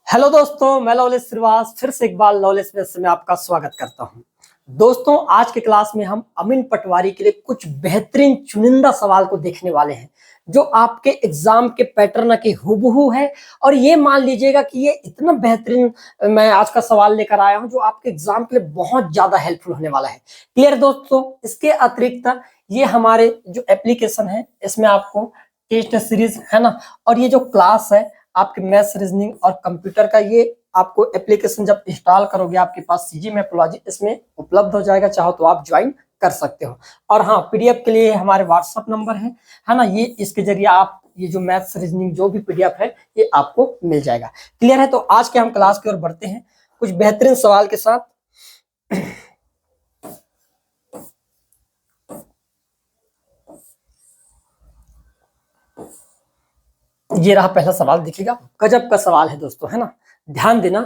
Hello दोस्तों, मैं लवलेश श्रीवास फिर से एक बार लवलेश मेस में आपका स्वागत करता हूं। दोस्तों, आज के क्लास में हम अमीन पटवारी के लिए कुछ बेहतरीन चुनिंदा सवाल को देखने वाले हैं जो आपके एग्जाम के पैटर्न के हुबहू है। और ये मान लीजिएगा कि ये इतना बेहतरीन मैं आज का सवाल लेकर आया हूं जो आपके एग्जाम के लिए बहुत ज्यादा हेल्पफुल होने वाला है। क्लियर दोस्तों? इसके अतिरिक्त ये हमारे जो एप्लीकेशन है इसमें आपको टेस्ट सीरीज है ना, और ये जो क्लास है आपके मैथ्स रीजनिंग और कंप्यूटर का, ये आपको एप्लीकेशन जब इंस्टॉल करोगे आपके पास सीजी मैथोलॉजी इसमें उपलब्ध हो जाएगा। चाहो तो आप ज्वाइन कर सकते हो। और हाँ, पीडीएफ के लिए हमारे व्हाट्सएप नंबर है ना, ये इसके जरिए आप ये जो मैथ्स रीजनिंग जो भी पीडीएफ है ये आपको मिल जाएगा। क्लियर है? तो आज के हम क्लास की ओर बढ़ते हैं कुछ बेहतरीन सवाल के साथ। ये रहा पहला सवाल, देखिएगा गजब का सवाल है दोस्तों, है ना। ध्यान देना।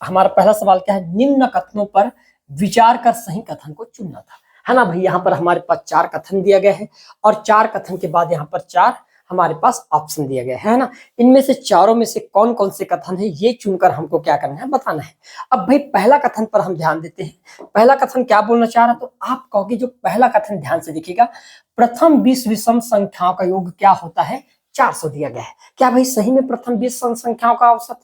हमारा पहला सवाल क्या है? निम्न कथनों पर विचार कर सही कथन को चुनना था, है ना भाई। यहाँ पर हमारे पास 4 कथन दिया गया है और 4 कथन के बाद यहाँ पर 4 हमारे पास ऑप्शन दिया गया है ना। इनमें से चारों में से कौन कौन से कथन है ये चुनकर हमको क्या करना है, बताना है। अब भाई पहला कथन पर हम ध्यान देते हैं। पहला कथन क्या बोलना चाह रहा, तो आप कहोगे जो पहला कथन ध्यान से देखिएगा, प्रथम 20 विषम संख्याओं का योग क्या होता है? 400 दिया गया है। क्या भाई सही में प्रथम 20 संख्याओं का औसत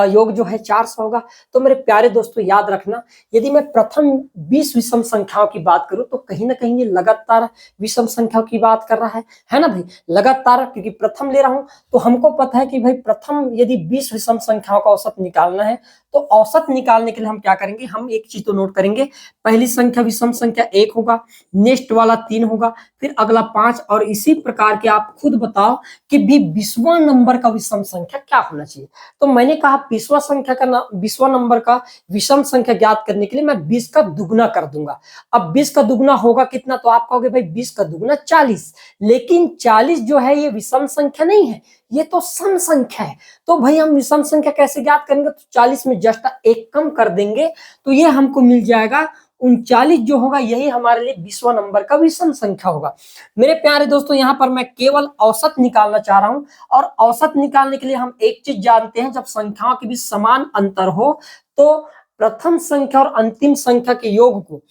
योग जो है 400 होगा? तो मेरे प्यारे दोस्तों याद रखना, यदि मैं प्रथम 20 विषम संख्याओं की बात करूं तो कहीं ना कहीं ये लगातार विषम संख्याओं की बात कर रहा है ना भाई। लगातार, क्योंकि प्रथम ले रहा हूं तो हमको पता है कि भाई प्रथम यदि 20 विषम संख्याओं का औसत निकालना है तो औसत निकालने के लिए हम क्या करेंगे, हम एक चीज तो नोट करेंगे। पहली संख्या विषम संख्या 1 होगा, नेक्स्ट वाला 3 होगा, फिर अगला 5, और इसी प्रकार के आप खुद बताओ कि भी 20वां नंबर का विषम संख्या क्या होना चाहिए। तो मैंने कहा 20वां संख्या का 20वां नंबर का विषम संख्या ज्ञात करने के लिए मैं 20 का दुगना कर दूंगा। अब 20 का दुगना होगा कितना? तो आप कहोगे भाई 20 का दुगना 40, लेकिन 40 जो है ये विषम संख्या नहीं है, ये तो सम संख्या है। तो भाई हम विषम संख्या कैसे ज्ञात करेंगे? तो 40 में जस्ट एक कम कर देंगे तो ये हमको मिल जाएगा 39 जो होगा, यही हमारे लिए 20वां नंबर का विषम संख्या होगा। मेरे प्यारे दोस्तों, यहाँ पर मैं केवल औसत निकालना चाह रहा हूं, और औसत निकालने के लिए हम एक चीज जानते हैं, जब संख्याओं के बीच समान अंतर हो तो प्रथम संख्या और अंतिम संख्या के योग को,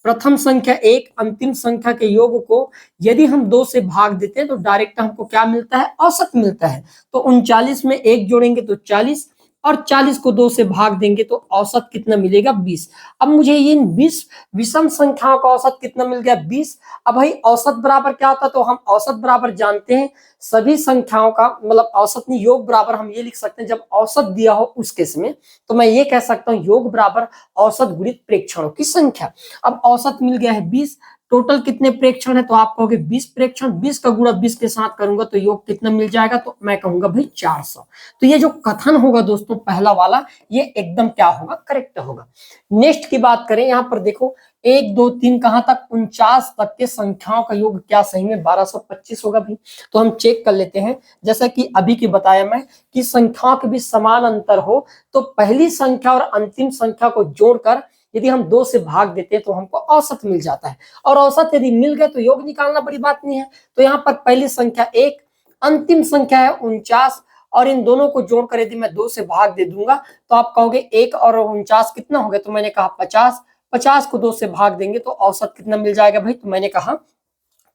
प्रथम संख्या 1 अंतिम संख्या के योग को यदि हम 2 से भाग देते हैं तो डायरेक्ट हमको क्या मिलता है? औसत मिलता है। तो 39 में 1 जोड़ेंगे तो 40, और 40 को 2 से भाग देंगे तो औसत कितना मिलेगा? 20। अब मुझे ये 20 विषम संख्याओं का औसत कितना मिल गया? 20। अब भाई औसत बराबर क्या होता है? तो हम औसत बराबर जानते हैं सभी संख्याओं का, मतलब औसत नहीं, योग बराबर हम ये लिख सकते हैं, जब औसत दिया हो उस केस में तो मैं ये कह सकता हूँ योग बराबर औसत गुणित प्रेक्षणों की संख्या। अब औसत मिल गया है 20, टोटल कितने प्रेक्षण है? तो आप कहोगे 20 प्रेक्षण, 20 का गुणा 20 के साथ करूंगा तो योग कितना मिल जाएगा? तो मैं कहूंगा भाई 400। तो ये जो कथन होगा दोस्तों पहला वाला, ये एकदम क्या होगा? करेक्ट होगा। नेक्स्ट की बात करें, यहाँ पर देखो 1 2 3 कहां तक? 49 तक के संख्याओं का योग क्या सही में 1225 होगा भाई? तो हम चेक कर लेते हैं। जैसा कि अभी की बताया मैं कि संख्याओं के बीच समान अंतर हो तो पहली संख्या और अंतिम संख्या को जोड़कर यदि हम 2 से भाग देते हैं तो हमको औसत मिल जाता है, और औसत यदि मिल गए तो योग निकालना बड़ी बात नहीं है। तो यहाँ पर पहली संख्या 1, अंतिम संख्या है 49, और इन दोनों को जोड़कर यदि मैं 2 से भाग दे दूंगा तो आप कहोगे 1 और 49 कितना हो गया? तो मैंने कहा 50, 50 को 2 से भाग देंगे तो औसत कितना मिल जाएगा भाई? तो मैंने कहा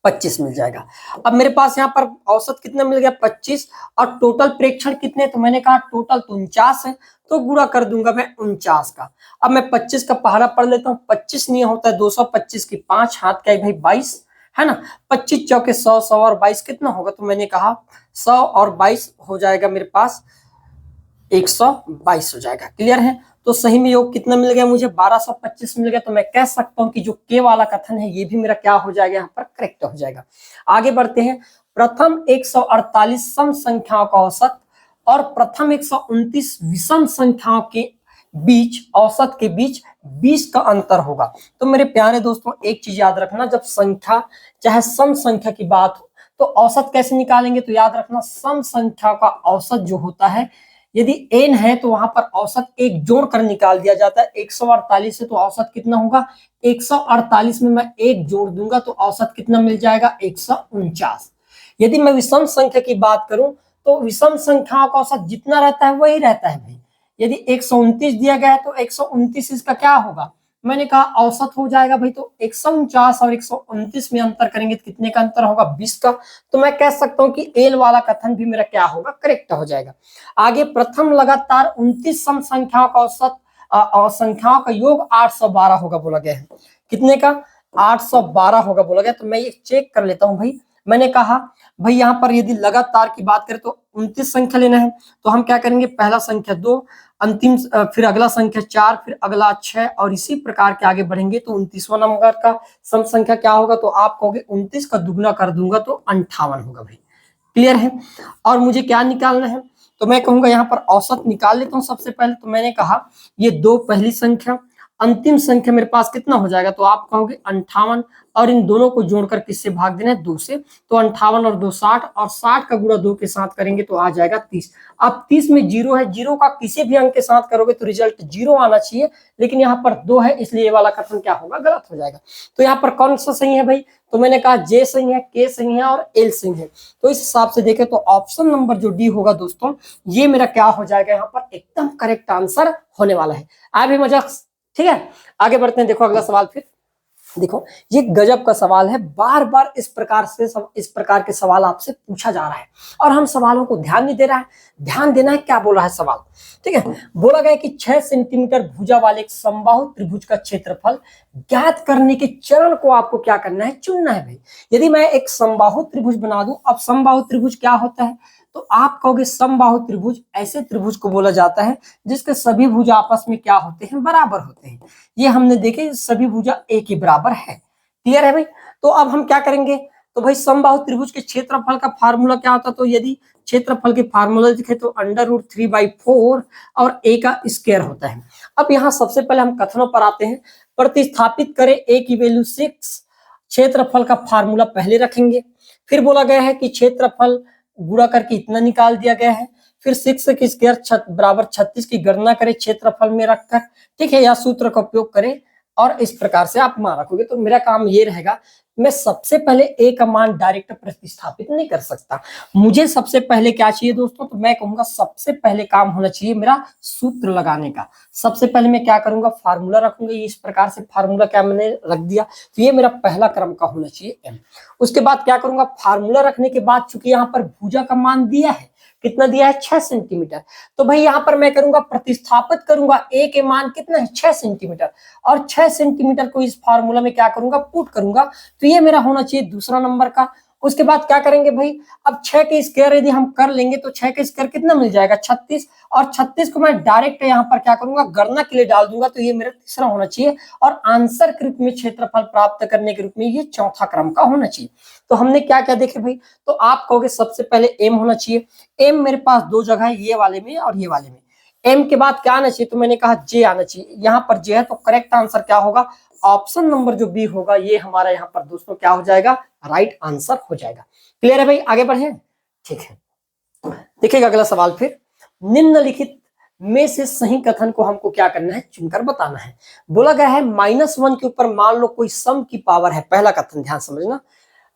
25 मिल जाएगा। अब मेरे पास यहाँ पर औसत कितना मिल गया? 25, और टोटल प्रेक्षण कितने? तो मैंने कहा टोटल तो 49 है, तो गुणा कर दूंगा मैं 49 का। अब मैं 25 का पहाड़ा पढ़ लेता हूँ। 25 नहीं होता है 225 की 5 हाथ का भाई 22, है ना। 25 चौके 100, 100 और 22 कितना होगा? तो मैंने कहा 100 और 22 हो जाएगा मेरे पास 122 हो जाएगा। क्लियर है? तो सही में योग कितना मिल गया मुझे? 1225 मिल गया। तो मैं कह सकता हूं कि जो के वाला कथन है ये भी मेरा क्या हो जाएगा? यहाँ पर करेक्ट हो जाएगा। आगे बढ़ते हैं। प्रथम 148 सम संख्याओं का औसत और प्रथम 129 विषम संख्याओं के बीच, औसत के बीच 20 का अंतर होगा। तो मेरे प्यारे दोस्तों एक चीज याद रखना, जब संख्या चाहे सम संख्या की बात हो तो औसत कैसे निकालेंगे? तो याद रखना सम संख्या का औसत जो होता है, यदि n है तो वहां पर औसत एक जोड़कर निकाल दिया जाता है। 148 है तो औसत कितना होगा? 148 में मैं एक जोड़ दूंगा तो औसत कितना मिल जाएगा? 149। यदि मैं विषम संख्या की बात करूं तो विषम संख्याओं का औसत जितना रहता है वही रहता है भाई। यदि 129 दिया गया है तो 129 इसका क्या होगा, मैंने कहा औसत हो जाएगा भाई। तो 149 और 129 में अंतर करेंगे तो कितने का अंतर होगा, 20 का। तो मैं कह सकता हूं कि एल वाला कथन भी मेरा क्या होगा, करेक्ट हो जाएगा। आगे प्रथम लगातार 29 सम संख्याओं का औसत और संख्याओं का योग 812 होगा बोला गया है। कितने का, 812 होगा बोला गया। तो मैं ये चेक कर लेता हूं भाई। मैंने कहा भाई यहाँ पर यदि लगातार की बात करें तो 29 संख्या लेना है, तो हम क्या करेंगे, पहला संख्या 2, अंतिम फिर अगला संख्या 4, फिर अगला 6 और इसी प्रकार के आगे बढ़ेंगे तो 29वां नंबर का सम संख्या क्या होगा, तो आप कहोगे 29 का दुगना कर दूंगा तो 58 होगा भाई। क्लियर है। और मुझे क्या निकालना है, तो मैं कहूंगा यहाँ पर औसत निकाल लेता हूँ सबसे पहले। तो मैंने कहा ये 2 पहली संख्या, अंतिम संख्या मेरे पास कितना हो जाएगा, तो आप कहोगे 58 और इन दोनों को जोड़कर किससे भाग देना है, 2 से। तो 58 और 2 60 और 60 का गुणा 2 के साथ करेंगे तो आ जाएगा 30। अब 30 में 0 है, 0 का किसी भी अंक के साथ करोगे तो रिजल्ट 0 आना चाहिए, लेकिन यहाँ पर 2 है इसलिए ये वाला कथन क्या होगा, गलत हो जाएगा। तो यहाँ पर कौन सा सही है भाई, तो मैंने कहा जे सही है, के सही है और एल सही है। तो इस हिसाब से देखें तो ऑप्शन नंबर जो डी होगा दोस्तों, ये मेरा क्या हो जाएगा, यहाँ पर एकदम करेक्ट आंसर होने वाला है। आए भी मजा, ठीक है। आगे बढ़ते हैं, देखो अगला सवाल। फिर देखो ये गजब का सवाल है, बार बार इस प्रकार के सवाल आपसे पूछा जा रहा है और हम सवालों को ध्यान नहीं दे रहा है। ध्यान देना है, क्या बोला है सवाल, ठीक है। बोला गया कि 6 सेंटीमीटर भुजा वाले एक समबाहु त्रिभुज का क्षेत्रफल ज्ञात करने के चरण को आपको क्या करना है, चुनना है भाई। यदि मैं एक समबाहु त्रिभुज बना दूं, अब समबाहु त्रिभुज क्या होता है, तो आप कहोगे समबाहु त्रिभुज ऐसे त्रिभुज को बोला जाता है जिसके सभी भुजा आपस में क्या होते हैं, बराबर होते हैं। ये हमने देखे सभी भुजा एक ही बराबर है। क्लियर है भाई। तो अब हम क्या करेंगे, तो भाई समबाहु त्रिभुज के क्षेत्रफल का फार्मूला क्या होता है, तो यदि क्षेत्रफल के फार्मूला दिखे तो √3/4 और a का स्क्वायर होता है। अब यहाँ सबसे पहले हम कथनों पर आते हैं। प्रतिस्थापित करें a की वैल्यू 6, क्षेत्रफल का फार्मूला पहले रखेंगे। फिर बोला गया है कि क्षेत्रफल गुणा करके इतना निकाल दिया गया है। फिर 6 की स्क्वायर बराबर 36 की गणना करें क्षेत्रफल में रखकर, ठीक है, या सूत्र का उपयोग करें और इस प्रकार से आप मान रखोगे। तो मेरा काम ये रहेगा, मैं सबसे पहले ए का मान डायरेक्ट प्रतिस्थापित नहीं कर सकता, मुझे सबसे पहले क्या चाहिए दोस्तों, तो मैं कहूंगा सबसे पहले काम होना चाहिए मेरा सूत्र लगाने का। सबसे पहले मैं क्या करूंगा, फार्मूला रखूंगा। इस प्रकार से फार्मूला क्या मैंने रख दिया, तो ये मेरा पहला क्रम का होना चाहिए एम। उसके बाद क्या करूंगा, फार्मूला रखने के बाद चूंकि यहाँ पर भुजा का मान दिया है, कितना दिया है, 6 सेंटीमीटर, तो भाई यहाँ पर मैं करूंगा प्रतिस्थापित करूंगा, ए के मान कितना है, 6 सेंटीमीटर, और 6 सेंटीमीटर को इस फार्मूला में क्या करूंगा, पुट करूंगा। तो ये मेरा होना चाहिए दूसरा नंबर का। उसके बाद क्या करेंगे भाई, अब 6 के स्क्वायर यदि हम कर लेंगे तो 6 के स्क्वायर कितना मिल जाएगा, 36, और 36 को मैं डायरेक्ट यहाँ पर क्या करूंगा, गणना के लिए डाल दूंगा। तो ये मेरा तीसरा होना चाहिए और आंसर के रूप में क्षेत्रफल प्राप्त करने के रूप में ये चौथा क्रम का होना चाहिए। तो हमने क्या क्या देखे भाई, तो आप कहोगे सबसे पहले एम होना चाहिए। एम मेरे पास 2 जगह है, ये वाले में और ये वाले में। एम के बाद क्या आना चाहिए, तो मैंने कहा जे आना चाहिए। यहाँ पर जे है तो करेक्ट आंसर क्या होगा, ऑप्शन नंबर जो बी होगा, ये हमारा यहाँ पर दोस्तों क्या हो जाएगा, राइट आंसर हो जाएगा। क्लियर है भाई, आगे बढ़े, ठीक है। देखिएगा अगला सवाल। फिर निम्नलिखित में से सही कथन को हमको क्या करना है, चुनकर बताना है। बोला गया है -1 के ऊपर मान लो कोई सम की पावर है। पहला कथन ध्यान समझना,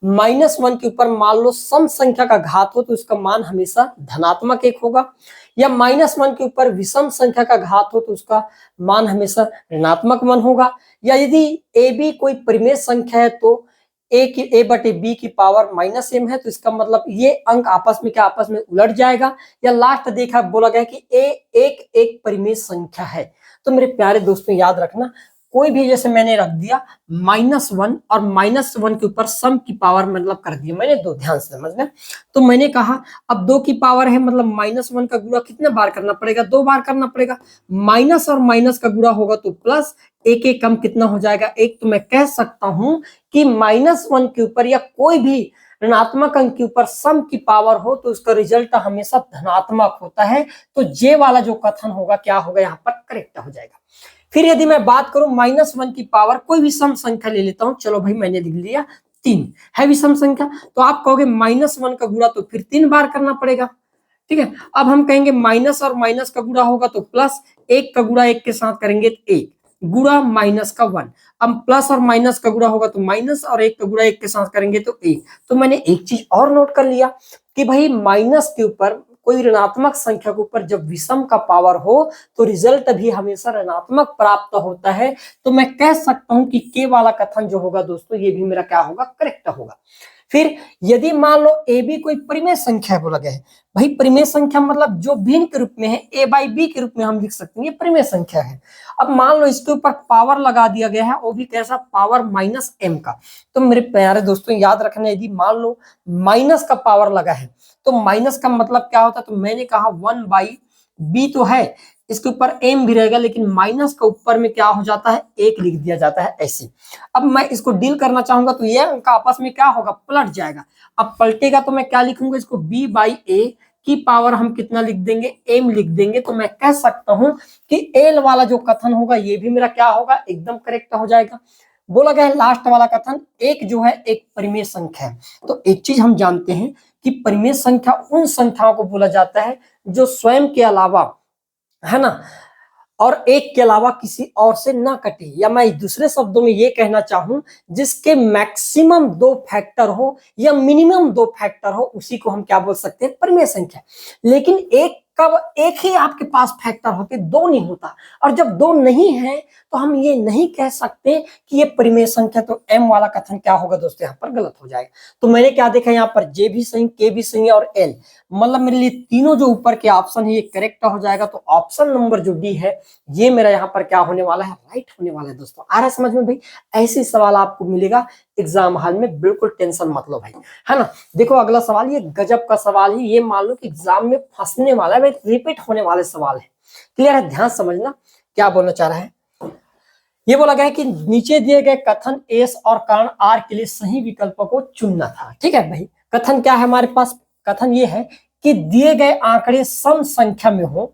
-1 के ऊपर मान लो सम संख्या का घात हो तो उसका मान हमेशा धनात्मक 1 होगा, या -1 के ऊपर विषम संख्या का घात हो तो उसका मान हमेशा ऋणात्मक 1 होगा, या यदि ए बी कोई परिमेय संख्या है तो a बटे b की पावर -m है, तो इसका मतलब ये अंक आपस में उलट जाएगा। या लास्ट देखा बोला गया कि a एक परिमेय संख्या है। तो मेरे प्यारे दोस्तों याद रखना, कोई भी जैसे मैंने रख दिया -1 और -1 के ऊपर सम की पावर मतलब कर दिया मैंने 2, ध्यान से समझना। तो मैंने कहा अब 2 की पावर है मतलब -1 का गुणा कितने बार करना पड़ेगा, 2 बार करना पड़ेगा। माइनस और माइनस का गुणा होगा तो प्लस, एक कम कितना हो जाएगा, 1। तो मैं कह सकता हूं कि -1 के ऊपर या कोई भी ऋणात्मक अंक के ऊपर सम की पावर हो तो उसका रिजल्ट हमेशा धनात्मक होता है। तो जे वाला जो कथन होगा क्या होगा, यहाँ पर करेक्ट हो जाएगा। फिर यदि मैं बात करूं -1 की पावर, कोई भी सम संख्या ले लेता हूं, चलो भाई मैंने लिख लिया 3 है विषम संख्या, तो आप कहोगे -1 का गुणा तो फिर 3 बार करना पड़ेगा, ठीक है। अब हम कहेंगे माइनस और माइनस का गुणा होगा तो प्लस, 1 का गुणा 1 के साथ करेंगे तो 1 गुणा माइनस का 1। अब प्लस और माइनस का गुणा होगा तो माइनस, और 1 का गुणा 1 के साथ करेंगे तो 1। तो मैंने एक चीज और नोट कर लिया, कि भाई माइनस के ऊपर, कोई ऋणात्मक संख्या के ऊपर जब विषम का पावर हो तो रिजल्ट भी हमेशा ऋणात्मक प्राप्त होता है। तो मैं कह सकता हूं कि के वाला कथन जो होगा दोस्तों, ये भी मेरा क्या होगा, करेक्ट होगा। फिर यदि मान लो ए बी कोई परिमेय संख्या बोला गया है, भाई परिमेय संख्या मतलब जो भिन्न के रूप में है, ए बाई बी के रूप में हम लिख सकते हैं, ये परिमेय संख्या है। अब मान लो इसके ऊपर पावर लगा दिया गया है, वो भी कैसा, पावर माइनस एम का। तो मेरे प्यारे दोस्तों याद रखना, यदि मान लो माइनस का पावर लगा है तो माइनस का मतलब क्या होता है, तो मैंने कहा 1/b तो है, इसके ऊपर एम भी रहेगा, लेकिन माइनस का ऊपर में क्या हो जाता है, एक लिख दिया जाता है ऐसे। अब मैं इसको डील करना चाहूंगा तो ये अंक आपस में क्या होगा, पलट जाएगा। अब पलटेगा तो मैं क्या लिखूंगा, इसको b/a की पावर हम कितना लिख देंगे, m लिख देंगे। तो मैं कह सकता हूं कि एल वाला जो कथन होगा ये भी मेरा क्या होगा, एकदम करेक्ट हो जाएगा। बोला गया है लास्ट वाला कथन, एक जो है एक परिमेय संख्या है। तो एक चीज हम जानते हैं कि परिमेय संख्या उन संख्याओं को बोला जाता है जो स्वयं के अलावा, है ना, और एक के अलावा किसी और से ना कटे, या मैं दूसरे शब्दों में ये कहना चाहूं जिसके मैक्सिमम 2 फैक्टर हो या मिनिमम 2 फैक्टर हो, उसी को हम क्या बोल सकते हैं, परिमेय संख्या। लेकिन एक कब, एक ही आपके पास फैक्टर होते, 2 नहीं होता। और जब 2 नहीं है तो हम ये नहीं कह सकते कि ये परिमेय संख्या। तो एम वाला कथन क्या होगा दोस्तों, यहाँ पर गलत हो जाएगा। तो मैंने क्या देखा यहाँ पर, जे भी सही, के भी सही और एल, मतलब मेरे लिए तीनों जो ऊपर के ऑप्शन है ये करेक्ट हो जाएगा। तो ऑप्शन नंबर जो डी है ये मेरा यहाँ पर क्या होने वाला है, राइट होने वाला है दोस्तों। आ रहा है समझ में भाई, ऐसे सवाल आपको मिलेगा एग्जाम हॉल में, बिल्कुल टेंशन मत लो भाई, है ना। देखो अगला सवाल, ये गजब का सवाल है, ये मान लो कि एग्जाम में फंसने वाला है, रिपीट होने वाले सवाल है। क्लियर है, ध्यान समझना क्या बोलना चाह रहा है। ये बोला गया है कि नीचे दिए गए कथन एस और कारण आर के लिए सही विकल्प को चुनना था। ठीक है भाई, कथन क्या है हमारे पास, कथन ये है कि दिए गए आंकड़े सम संख्या में हो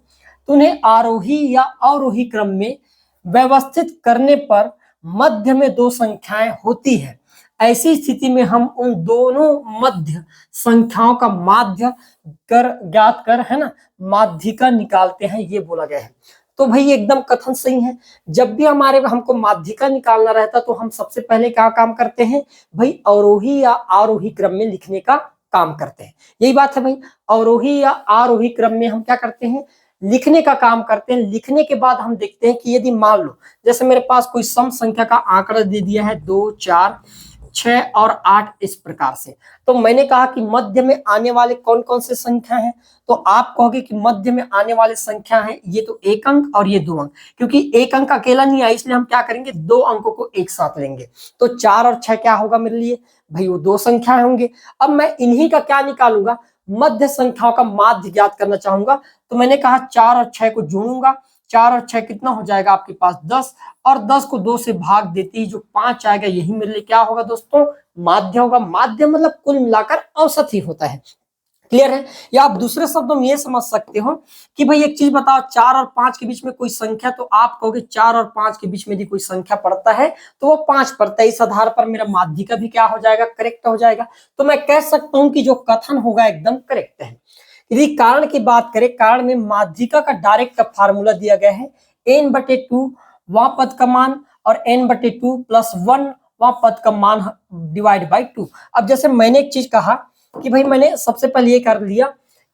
तो उन्हें आरोही या अवरोही क्रम में व्यवस्थित करने पर मध्य में 2 संख्याएं होती है। ऐसी स्थिति में हम उन दोनों मध्य संख्याओं का माध्य कर ज्ञात कर, है ना, माध्यिका निकालते हैं, ये बोला गया है। तो भाई एकदम कथन सही है। जब भी हमारे हमको माध्यिका निकालना रहता तो हम सबसे पहले क्या काम करते हैं भाई, अवरोही या आरोही क्रम में लिखने का काम करते हैं। यही बात है भाई, अवरोही या आरोही क्रम में हम क्या करते हैं, लिखने का काम करते हैं। लिखने के बाद हम देखते हैं कि यदि मान लो जैसे मेरे पास कोई सम संख्या का आंकड़ा दे दिया है 2, 4, 6 और 8 इस प्रकार से, तो मैंने कहा कि मध्य में आने वाले कौन कौन से संख्या हैं, तो आप कहोगे कि मध्य में आने वाले संख्या हैं ये तो 1 अंक और ये 2 अंक, क्योंकि 1 अंक अकेला नहीं है इसलिए हम क्या करेंगे, 2 अंकों को एक साथ लेंगे। तो 4 और 6 क्या होगा मेरे लिए भाई, वो 2 संख्याएं होंगे। अब मैं इन्हीं का क्या निकालूंगा, मध्य संख्याओं का माध्य ज्ञात करना चाहूंगा। तो मैंने कहा 4 और 6 को जोड़ूंगा, 4 और 6 कितना हो जाएगा आपके पास 10, और 10 को 2 से भाग देते ही जो 5 आएगा यही मेरे लिए क्या होगा दोस्तों, माध्य होगा। माध्य मतलब कुल मिलाकर औसत ही होता है। क्लियर है। या आप दूसरे शब्दों में ये समझ सकते हो कि भाई एक चीज बताओ, 4 और 5 के बीच में कोई संख्या, तो आप कहोगे 4 और 5 के बीच में यदि कोई संख्या पड़ता है तो वो 5 पड़ता है। इस आधार पर मेरा माध्यिका भी क्या हो जाएगा, करेक्ट हो जाएगा। तो मैं कह सकता हूं कि जो कथन होगा एकदम करेक्ट है। यदि कारण की बात करें, कारण में माध्यिका का डायरेक्ट का फार्मूला दिया गया है, n/2 वहां पद का मान और n/2 + 1 वहां पद का मान डिवाइड बाई 2। अब जैसे मैंने एक चीज कहा कि भाई मैंने सबसे पहले ये कर लिया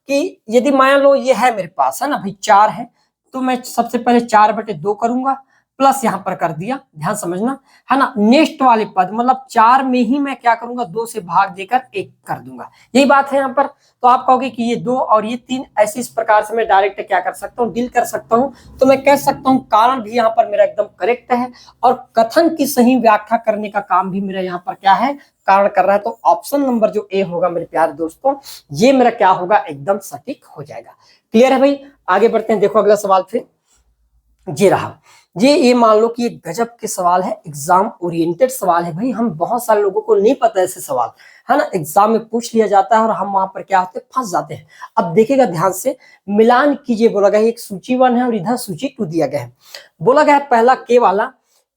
कि यदि मान लो ये है मेरे पास, है ना भाई 4 है, तो मैं सबसे पहले 4/2 करूंगा, प्लस यहां पर कर दिया, ध्यान समझना, है ना। नेक्स्ट वाले पद मतलब 4 में ही मैं क्या करूंगा, 2 से भाग देकर 1 कर दूंगा, यही बात है यहाँ पर। तो आप कहोगे कि ये 2 और ये 3, ऐसे इस प्रकार से मैं डायरेक्ट क्या कर सकता हूँ, डील कर सकता हूँ। तो मैं कह सकता हूँ कारण भी यहाँ पर मेरा एकदम करेक्ट है, और कथन की सही व्याख्या करने का काम भी मेरा यहाँ पर क्या है, कारण कर रहा है। तो ऑप्शन नंबर जो ए होगा मेरे प्यारे दोस्तों, ये मेरा क्या होगा, एकदम सटीक हो जाएगा। क्लियर है भाई, आगे बढ़ते हैं। देखो अगला सवाल फिर ये रहा। ये मान लो कि ये गजब के सवाल है, एग्जाम ओरिएंटेड सवाल है भाई। हम बहुत सारे लोगों को नहीं पता ऐसे सवाल, है ना, एग्जाम में पूछ लिया जाता है और हम वहां पर क्या होते हैं, फंस जाते हैं। अब देखिएगा ध्यान से, मिलान कीजिए बोला गया है। एक सूची 1 है और इधर सूची 2 दिया गया है। बोला गया है पहला के वाला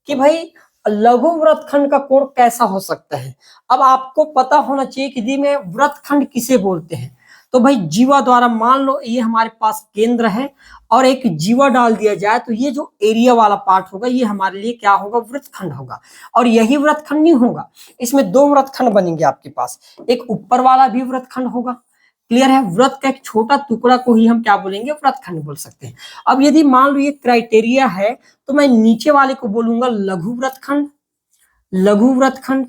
कि भाई लघु वृत्तखंड का कोण कैसा हो सकता है। अब आपको पता होना चाहिए कि दी में वृत्तखंड किसे बोलते हैं। तो भाई जीवा द्वारा, मान लो ये हमारे पास केंद्र है और एक जीवा डाल दिया जाए तो ये जो एरिया वाला पार्ट होगा ये हमारे लिए क्या होगा, वृत्तखंड होगा। और यही वृत्तखंड नहीं होगा, इसमें 2 वृत्तखंड बनेंगे आपके पास। एक ऊपर वाला भी वृत्तखंड होगा, क्लियर है? वृत्त का एक छोटा टुकड़ा को ही हम क्या बोलेंगे? वृत्तखंड बोल सकते हैं। अब यदि मान लो ये क्राइटेरिया है तो मैं नीचे वाले को बोलूंगा लघु वृत्तखंड, लघु वृत्तखंड,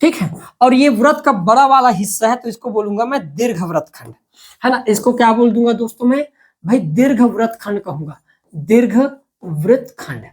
ठीक है। और ये वृत्त का बड़ा वाला हिस्सा है तो इसको बोलूंगा मैं दीर्घ वृत्तखंड, है ना। इसको क्या बोल दूंगा दोस्तों मैं? भाई दीर्घ वृत्तखंड कहूंगा, दीर्घ वृत्तखंड,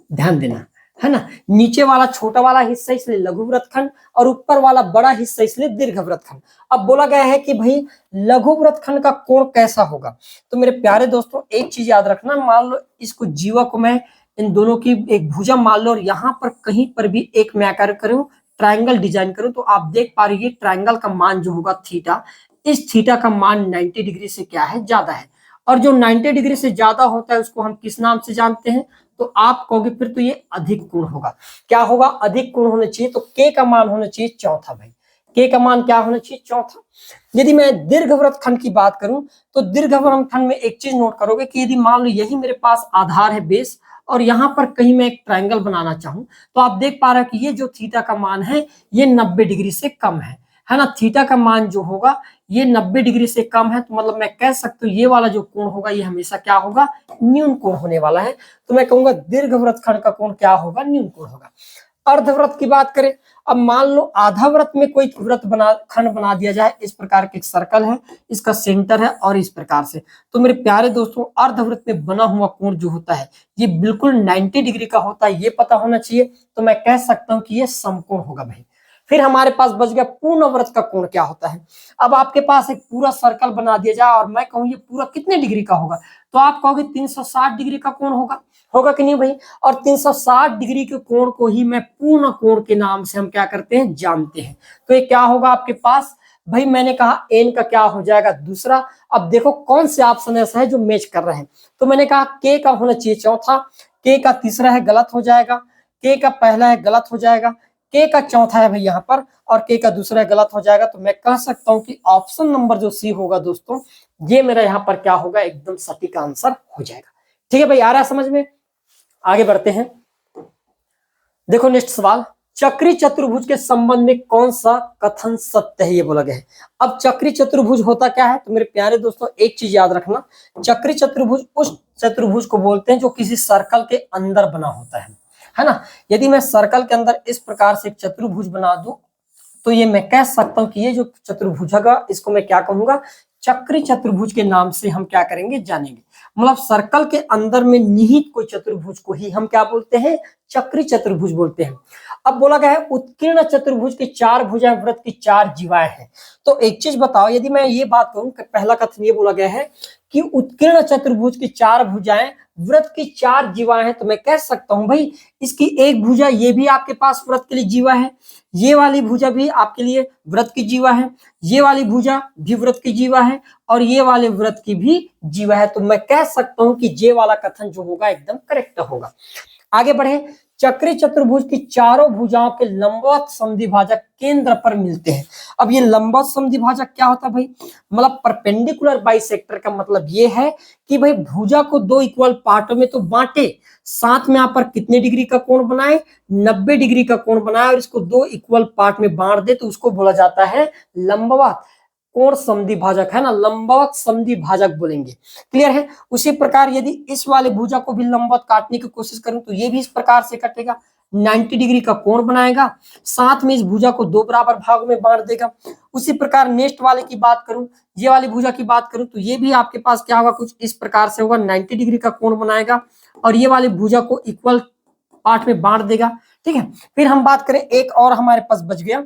ध्यान देना, है ना। नीचे वाला छोटा वाला हिस्सा इसलिए लघु वृत्तखंड और ऊपर वाला बड़ा हिस्सा इसलिए दीर्घ वृत्तखंड। अब बोला गया है कि भाई लघु वृत्तखंड का कोण कैसा होगा? तो मेरे प्यारे दोस्तों एक चीज याद रखना, मान लो इसको जीवा को मैं इन दोनों की एक भुजा मान लो और यहां पर कहीं पर भी एक मैं आकार करूं, ट्राइंगल डिजाइन करूं, तो आप देख पा रही है ट्राइंगल का मान जो होगा थीटा, इस थीटा का मान 90 डिग्री से क्या है? ज्यादा है। और जो 90 डिग्री से ज्यादा होता है उसको हम किस नाम से जानते हैं? तो आप कहोगे फिर तो ये अधिक कोण होगा। क्या होगा? अधिक कोण होना चाहिए। तो के का मान होना चाहिए चौथा भाई, के का मान क्या होना चाहिए? चौथा। यदि मैं दीर्घ वृत्तखंड की बात करूं तो दीर्घ वृत्तखंड में एक चीज नोट करोगे कि यदि मान लो यही मेरे पास आधार है बेस और यहाँ पर कहीं मैं एक ट्रायंगल बनाना चाहूं तो आप देख पा रहे हैं कि ये जो थीटा का मान है ये 90 डिग्री से कम है ना। थीटा का मान जो होगा ये 90 डिग्री से कम है, तो मतलब मैं कह सकता हूँ ये वाला जो कोण होगा ये हमेशा क्या होगा? न्यून कोण होने वाला है। तो मैं कहूंगा दीर्घ वृत्तखंड का कोण क्या होगा? न्यून कोण होगा। अर्धवृत्त की बात करें, अब मान लो आधा वृत्त में कोई खंड बना दिया जाए, इस प्रकार के एक सर्कल है, इसका सेंटर है और इस प्रकार से, तो मेरे प्यारे दोस्तों अर्धवृत्त में बना हुआ कोण जो होता है ये बिल्कुल 90 डिग्री का होता है, ये पता होना चाहिए। तो मैं कह सकता हूं कि ये समकोण होगा भाई। फिर हमारे पास बच गया पूर्ण वृत्त का कोण क्या होता है। अब आपके पास एक पूरा सर्कल बना दिया जाए और मैं कहूँ ये पूरा कितने डिग्री का होगा, तो आप कहोगे 360 डिग्री का कोण होगा, होगा कि नहीं भाई? और 360 डिग्री के कोण को ही मैं पूर्ण कोण के नाम से हम क्या करते हैं? जानते हैं। तो ये क्या होगा आपके पास? भाई मैंने कहा एन का क्या हो जाएगा? दूसरा। अब देखो कौन से ऑप्शन ऐसा है जो मैच कर रहे हैं, तो मैंने कहा के का होना चाहिए चौथा, के का तीसरा है गलत हो जाएगा, के का पहला है गलत हो जाएगा, के का चौथा है भाई यहाँ पर और के का दूसरा है गलत हो जाएगा। तो मैं कह सकता हूं कि ऑप्शन नंबर जो सी होगा दोस्तों ये मेरा यहाँ पर क्या होगा? एकदम सटीक आंसर हो जाएगा। ठीक है भाई, आ रहा है समझ में? आगे बढ़ते हैं। देखो नेक्स्ट सवाल, चक्री चतुर्भुज के संबंध में कौन सा कथन सत्य है? ये बोला गया है। अब चक्री चतुर्भुज होता क्या है? तो मेरे प्यारे दोस्तों एक चीज याद रखना, चक्री चतुर्भुज उस चतुर्भुज को बोलते हैं जो किसी सर्कल के अंदर बना होता है ना। यदि मैं सर्कल के अंदर इस प्रकार से एक चतुर्भुज बना दूं तो ये मैं कह सकता हूं कि ये जो चतुर्भुज होगा इसको मैं क्या कहूंगा? चक्री चतुर्भुज के नाम से हम क्या करेंगे? जानेंगे। मतलब सर्कल के अंदर में निहित कोई चतुर्भुज को ही हम क्या बोलते हैं? चक्री चतुर्भुज बोलते हैं। अब बोला गया है उत्कीर्ण चतुर्भुज की 4 भुजाएं, वृत्त की 4 जीवाएं हैं। तो एक चीज बताओ, यदि मैं ये बात कहूं कि पहला कथन ये बोला गया है कि उत्कीर्ण चतुर्भुज की 4 भुजाएं, वृत्त की 4 जीवाएं हैं, तो मैं कह सकता हूं भाई इसकी एक भुजा ये भी आपके पास वृत्त के लिए जीवा है, ये वाली भुजा भी आपके लिए वृत्त की जीवा है, ये वाली भुजा भी वृत्त की जीवा है और ये वाले वृत्त की भी जीवा है। तो मैं कह सकता हूं कि ये वाला कथन जो होगा एकदम करेक्ट होगा। आगे बढ़े, चक्री चतुर्भुज की चारों भुजाओं के लंबवत समद्विभाजक केंद्र पर मिलते हैं। अब ये लंबवत समद्विभाजक क्या होता है भाई? मतलब परपेंडिकुलर बाइसेक्टर का मतलब ये है कि भाई भुजा को 2 इक्वल पार्टों में तो बांटे, साथ में यहाँ पर कितने डिग्री का कोण बनाए? 90 डिग्री का कोण बनाए और इसको 2 इक्वल पार्ट में बांट दे तो उसको बोला जाता है लंबवत कोण समद्विभाजक, है ना। लंबवत समद्विभाजक बोलेंगे। क्लियर है? उसी प्रकार यदि इस वाले भुजा को भी लंबवत काटने की कोशिश करूं तो ये भी इस प्रकार से कटेगा, 90 डिग्री का कोण बनाएगा, साथ में इस भुजा को 2 बराबर भागों में बांट देगा। उसी प्रकार नेक्स्ट वाले की बात करूं, ये वाली भुजा की बात करूं तो ये भी आपके पास क्या होगा? कुछ इस प्रकार से होगा, 90 डिग्री का कोण बनाएगा और ये वाली भुजा को इक्वल पार्ट में बांट देगा। ठीक है, फिर हम बात करें एक और हमारे पास बच गया,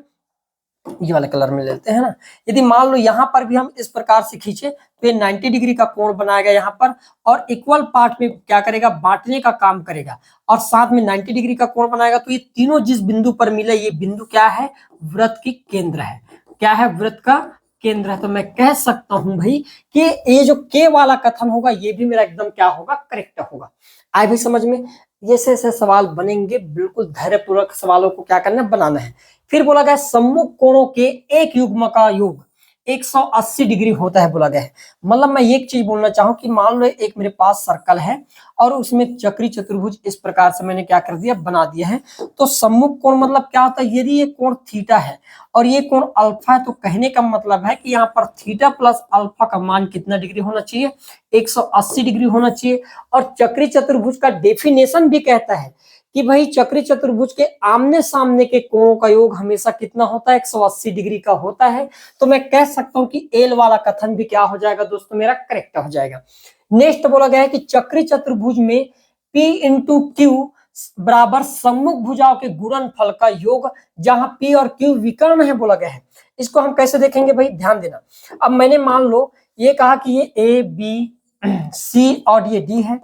ये वाला कलर में लेते हैं ना। यदि मान लो यहाँ पर भी हम इस प्रकार से खींचे तो ये 90 डिग्री का कोण बनाएगा यहाँ पर और इक्वल पार्ट में क्या करेगा? बांटने का काम करेगा और साथ में 90 डिग्री का कोण बनाएगा। तो ये तीनों जिस बिंदु पर मिले ये बिंदु क्या है? वृत्त की केंद्र है। क्या है? वृत्त का केंद्र है। तो मैं कह सकता हूं भाई कि ये जो के वाला कथन होगा ये भी मेरा एकदम क्या होगा? करेक्ट होगा। आए भी समझ में? ये ऐसे सवाल बनेंगे, बिल्कुल धैर्यपूर्वक सवालों को क्या करना है? बनाना है। फिर बोला गया सम्मुख कोणों के एक युग्म का योग, 180 डिग्री होता है बोला गया है। मतलब मैं एक चीज बोलना चाहूँ कि मान लो एक मेरे पास सर्कल है और उसमें चक्री चतुर्भुज इस प्रकार से मैंने क्या कर दिया, बना दिया है। तो सम्मुख कोण मतलब क्या होता है, यदि ये कोण थीटा है और ये कोण अल्फा है, तो कहने का मतलब है कि यहाँ पर थीटा प्लस अल्फा का मान कितना डिग्री होना चाहिए, 180 डिग्री होना चाहिए। और चक्री चतुर्भुज का डेफिनेशन भी कहता है कि भाई चक्री चतुर्भुज के आमने सामने के कोणों का योग हमेशा कितना होता है, 180 डिग्री का होता है। तो मैं कह सकता हूं कि एल वाला कथन भी क्या हो जाएगा दोस्तों, मेरा करेक्ट हो जाएगा। नेक्स्ट बोला गया है कि चक्री चतुर्भुज में P इंटू क्यू बराबर सम्मुख भुजाओं के गुणनफल का योग, जहां P और Q विकर्ण है बोला गया है। इसको हम कैसे देखेंगे भाई, ध्यान देना। अब मैंने मान लो ये कहा कि ये A B C और ये D है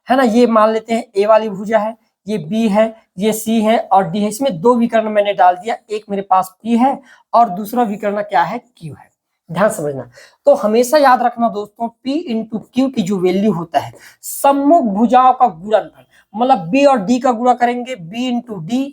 ना। ये मान लेते हैं A वाली भुजा है, ये B है, ये C है और D है। इसमें दो विकर्ण मैंने डाल दिया, एक मेरे पास P है और दूसरा विकर्ण क्या है, Q है। ध्यान समझना। तो हमेशा याद रखना दोस्तों, P इंटू Q की जो वैल्यू होता है सम्मुख भुजाओं का गुणनफल, मतलब B और D का गुणा करेंगे, B इंटू D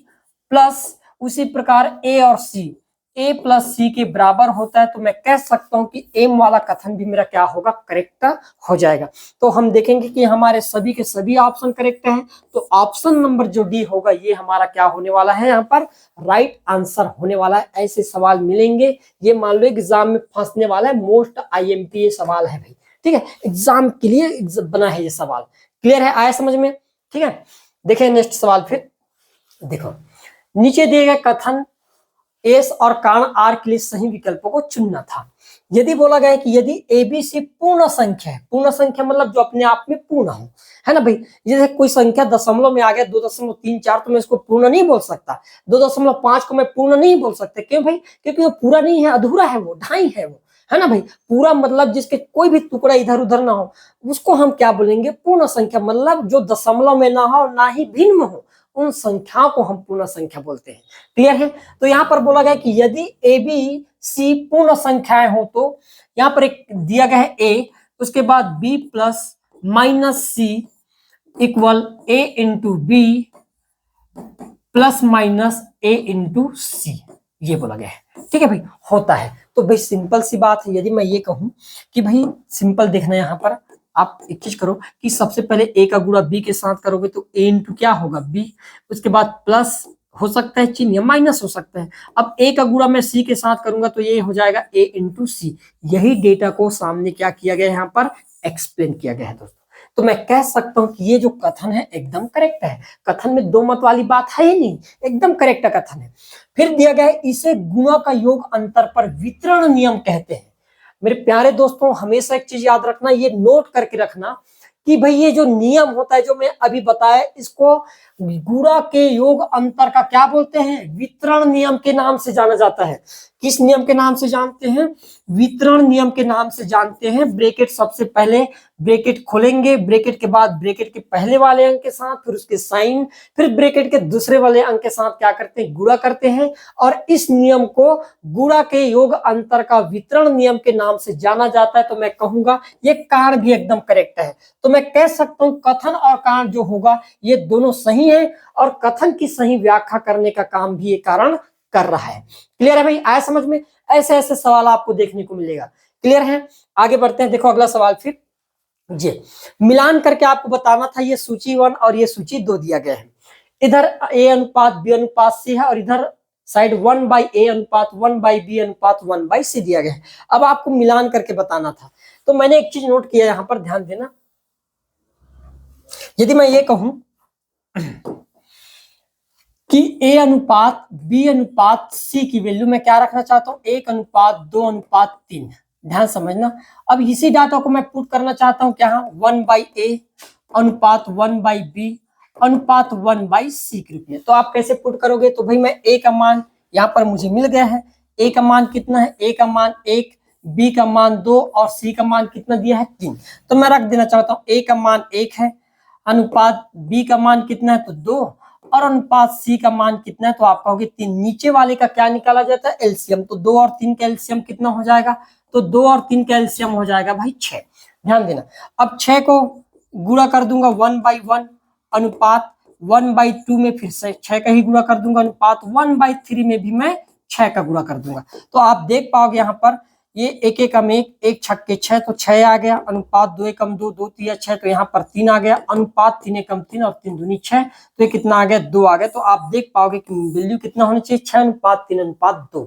प्लस उसी प्रकार A और C, A प्लस C के बराबर होता है। तो मैं कह सकता हूं कि M वाला कथन भी मेरा क्या होगा, करेक्ट हो जाएगा। तो हम देखेंगे कि हमारे सभी के सभी ऑप्शन करेक्ट हैं। तो ऑप्शन नंबर जो डी होगा ये हमारा क्या होने वाला है, यहाँ पर राइट आंसर होने वाला है। ऐसे सवाल मिलेंगे, ये मान लो एग्जाम में फंसने वाला है, मोस्ट आईएमपी ये सवाल है भाई, ठीक है, एग्जाम के लिए बना है ये सवाल। क्लियर है, आया समझ में, ठीक है। देखें नेक्स्ट सवाल फिर देखो, नीचे दिए गए कथन एस और कारण आर के लिए सही विकल्पों को चुनना था। यदि बोला गया है कि यदि एबीसी पूर्ण संख्या है, पूर्ण संख्या मतलब जो अपने आप में पूर्ण हो, है ना भाई। जैसे कोई संख्या दशमलव में आ गया 2.34, तो मैं इसको पूर्ण नहीं बोल सकता। 2.5 को मैं पूर्ण नहीं बोल सकता, क्यों भाई, क्योंकि वो पूरा नहीं है, अधूरा है, वो ढाई है वो, है ना भाई। पूरा मतलब जिसके कोई भी टुकड़ा इधर उधर ना हो, उसको हम क्या बोलेंगे, पूर्ण संख्या। मतलब जो दशमलव में ना हो ना ही भिन्न हो, उन संख्याओं को हम पूर्ण संख्या बोलते हैं। क्लियर है। तो यहाँ पर बोला गया कि यदि ए बी सी पूर्ण संख्याएं हो, तो यहाँ पर एक दिया गया है ए, उसके बाद बी प्लस माइनस सी इक्वल ए इंटू बी प्लस माइनस ए इंटू सी, ये बोला गया है। ठीक है भाई, होता है। तो भाई सिंपल सी बात है। यदि मैं ये कहूं कि भाई सिंपल देखना, यहाँ पर आप एक चीज करो कि सबसे पहले ए का गुणा बी के साथ करोगे तो ए इंटू क्या होगा, बी, उसके बाद प्लस हो सकता है चिन्ह, माइनस हो सकता है। अब ए का गुणा मैं सी के साथ करूंगा तो ये हो जाएगा ए इंटू सी। यही डेटा को सामने क्या किया गया है, यहाँ पर एक्सप्लेन किया गया है दोस्तों। तो मैं कह सकता हूं कि ये जो कथन है एकदम करेक्ट है। कथन में दो मत वाली बात है ही नहीं, एकदम करेक्ट कथन है। फिर दिया गया है इसे गुणा का योग अंतर पर वितरण नियम कहते हैं। मेरे प्यारे दोस्तों, हमेशा एक चीज याद रखना, ये नोट करके रखना कि भाई ये जो नियम होता है जो मैं अभी बताया, इसको गुणा के योग अंतर का क्या बोलते हैं, वितरण नियम के नाम से जाना जाता है। किस नियम के नाम से जानते हैं, वितरण नियम के नाम से जानते हैं। ब्रैकेट सबसे पहले ब्रैकेट खोलेंगे, ब्रैकेट के बाद ब्रैकेट के पहले वाले अंक के साथ फिर उसके साइन, फिर ब्रैकेट के दूसरे वाले अंक के साथ क्या करते हैं, गुणा करते हैं। और इस नियम को गुणा के योग अंतर का वितरण नियम के नाम से जाना जाता है। तो मैं कहूंगा ये कारण भी एकदम करेक्ट है। तो मैं कह सकता हूं कथन और कारण जो होगा ये दोनों सही है, और कथन की सही व्याख्या करने का काम भी ये कारण कर रहा है। क्लियर है भाई, आया समझ में। ऐसे ऐसे सवाल आपको देखने को मिलेगा। क्लियर है, आगे बढ़ते हैं। देखो अगला सवाल फिर जी, मिलान करके आपको बताना था। ये सूची 1 और ये सूची 2 दिया गया है। इधर ए अनुपात बी अनुपात सी है और इधर साइड 1/a अनुपात 1/b अनुपात 1/c दिया गया है। अब आपको मिलान करके बताना था। तो मैंने एक चीज नोट किया, यहां पर ध्यान देना। यदि मैं ये कहूं कि a अनुपात b अनुपात c की वैल्यू मैं क्या रखना चाहता हूं, 1:2:3, ध्यान समझना। अब इसी डाटा को मैं पुट करना चाहता हूं क्या, 1/a अनुपात 1/b अनुपात 1/c के रूप में। तो आप कैसे पुट करोगे, तो भाई मैं a का मान यहाँ पर मुझे मिल गया है। a का मान कितना है, a का मान 1, b का मान 2 और c का मान कितना दिया है, 3। तो मैं रख देना चाहता हूँ a का मान 1 है, अनुपात b का मान कितना है, तो 2, और अनुपात सी का मान कितना है, तो आप कहोगे 3। नीचे वाले का क्या निकाला जाता है, एलसीएम। तो 2 और 3 का एलसीएम कितना हो जाएगा, तो 2 और 3 का एलसीएम हो जाएगा भाई 6। ध्यान देना। अब 6 को गुणा कर दूंगा 1/1 अनुपात 1/2 में फिर से 6 का ही गुणा कर दूंगा, अनुपात 1/3 में भी मैं 6 का गुणा कर दूंगा। तो आप देख पाओगे यहाँ पर ये एक एकम एक, एक छक्के 6 तो 6 आ गया, अनुपात 2 एकम 2, 2 तिया 6 तो यहाँ पर 3 आ गया, अनुपात 3 एकम 3 और 3 दूनी 6 तो ये कितना आ गया 2 आ गया। तो आप देख पाओगे कि वैल्यू कितना होना चाहिए 6 अनुपात 3 अनुपात 2।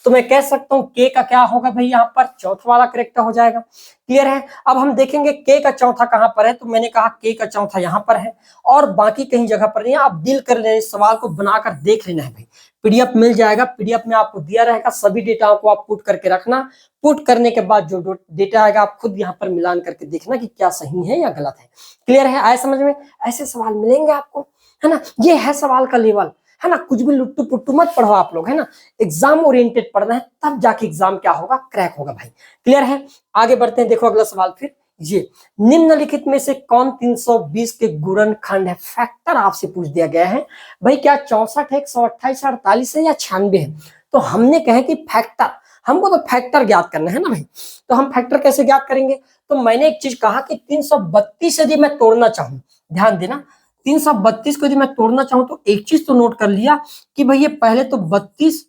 तो मैं कह सकता हूँ के का क्या होगा भाई यहाँ पर चौथा वाला करेक्ट हो जाएगा। क्लियर है। अब हम देखेंगे के का चौथा कहां पर है, तो मैंने कहा के का चौथा यहां पर है और बाकी कहीं जगह पर नहीं है। आप दिल कर लेना, सवाल को बनाकर देख लेना है भाई, पीडीएफ मिल जाएगा, पीडीएफ में आपको दिया रहेगा, सभी डेटाओं को आप पुट करके रखना, पुट करने के बाद जो डेटा आएगा आप खुद यहाँ पर मिलान करके देखना कि क्या सही है या गलत है। क्लियर है, आए समझ में। ऐसे सवाल मिलेंगे आपको, है ना, ये है सवाल का लेवल, है ना। कुछ भी लुट्टू पुट्टू मत पढ़ो आप लोग, है ना, एग्जाम ओरिएंटेड पढ़ना है, तब जाके एग्जाम क्या होगा क्रैक होगा भाई। क्लियर है, आगे बढ़ते हैं। देखो अगला सवाल फिर, ये निम्नलिखित में से कौन 320 के गुणनखंड है, फैक्टर आपसे पूछ दिया गया है भाई। क्या 64 है, 128 48 है या 96 है। तो हमने कहे कि फैक्टर, हमको तो फैक्टर ज्ञात करना है ना भाई। तो हम फैक्टर कैसे ज्ञात करेंगे, तो मैंने एक चीज कहा कि 332 यदि मैं तोड़ना चाहूं, ध्यान देना, 332 को यदि मैं तोड़ना चाहूं तो एक चीज तो नोट कर लिया कि भाई ये पहले तो 32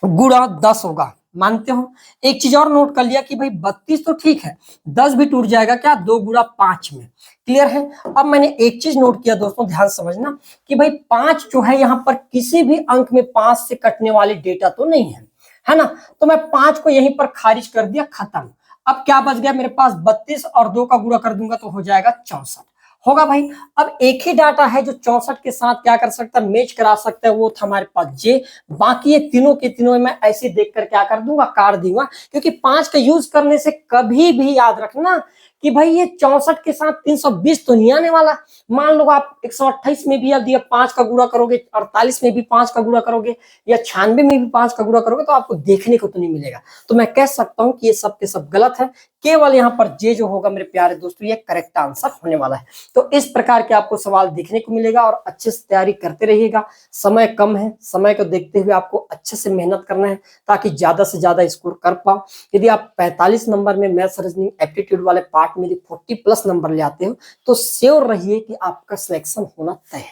गुणा 10 होगा, मानते हो। एक चीज और नोट कर लिया कि भाई 32 तो ठीक है, 10 भी टूट जाएगा क्या 2 गुणा 5 में। क्लियर है। अब मैंने एक चीज नोट किया दोस्तों, ध्यान समझना कि भाई 5 जो है यहाँ पर किसी भी अंक में 5 से कटने वाले डेटा तो नहीं है ना। तो मैं 5 को यहीं पर खारिज कर दिया, खत्म। अब क्या बच गया मेरे पास, 32 और 2 का गुणा कर दूंगा तो हो जाएगा 64 होगा भाई। अब एक ही डाटा है जो 64 के साथ क्या कर सकता है, मैच करा सकता है, वो था हमारे पास जे। बाकी ये तीनों के तीनों मैं ऐसे देख कर क्या कर दूंगा, काट दूंगा, क्योंकि 5 का यूज करने से कभी भी याद रखना कि भाई ये 64 के साथ 320 तो नहीं आने वाला। मान लो आप 128 में भी यदि 5 का गुणा करोगे, 48 में भी 5 का गुणा करोगे या 96 में भी 5 का गुणा करोगे तो आपको देखने को तो नहीं मिलेगा। तो मैं कह सकता हूं कि ये सब के सब गलत है, केवल यहाँ पर जे जो होगा मेरे प्यारे दोस्तों ये करेक्ट आंसर होने वाला है। तो इस प्रकार के आपको सवाल देखने को मिलेगा और अच्छे से तैयारी करते रहिएगा। समय कम है, समय को देखते हुए आपको अच्छे से मेहनत करना है ताकि ज्यादा से ज्यादा स्कोर कर पाओ। यदि आप 45 नंबर में मैथ्स रीजनिंग एप्टीट्यूड वाले पार्ट में यदि 40+ नंबर ले आते हो तो श्योर रहिए कि आपका सिलेक्शन होना तय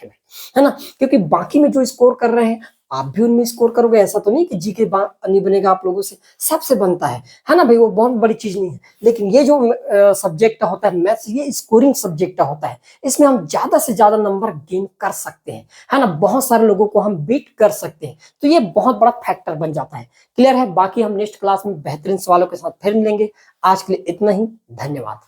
है ना। क्योंकि बाकी में जो स्कोर कर रहे हैं आप भी उनमें स्कोर करोगे, ऐसा तो नहीं कि जीके नहीं बनेगा आप लोगों से, सबसे बनता है ना भाई, वो बहुत बड़ी चीज नहीं है। लेकिन ये जो सब्जेक्ट होता है मैथ्स, ये स्कोरिंग सब्जेक्ट होता है, इसमें हम ज्यादा से ज्यादा नंबर गेन कर सकते हैं, है ना, बहुत सारे लोगों को हम बीट कर सकते हैं, तो ये बहुत बड़ा फैक्टर बन जाता है। क्लियर है। बाकी हम नेक्स्ट क्लास में बेहतरीन सवालों के साथ फिर मिलेंगे। आज के लिए इतना ही, धन्यवाद।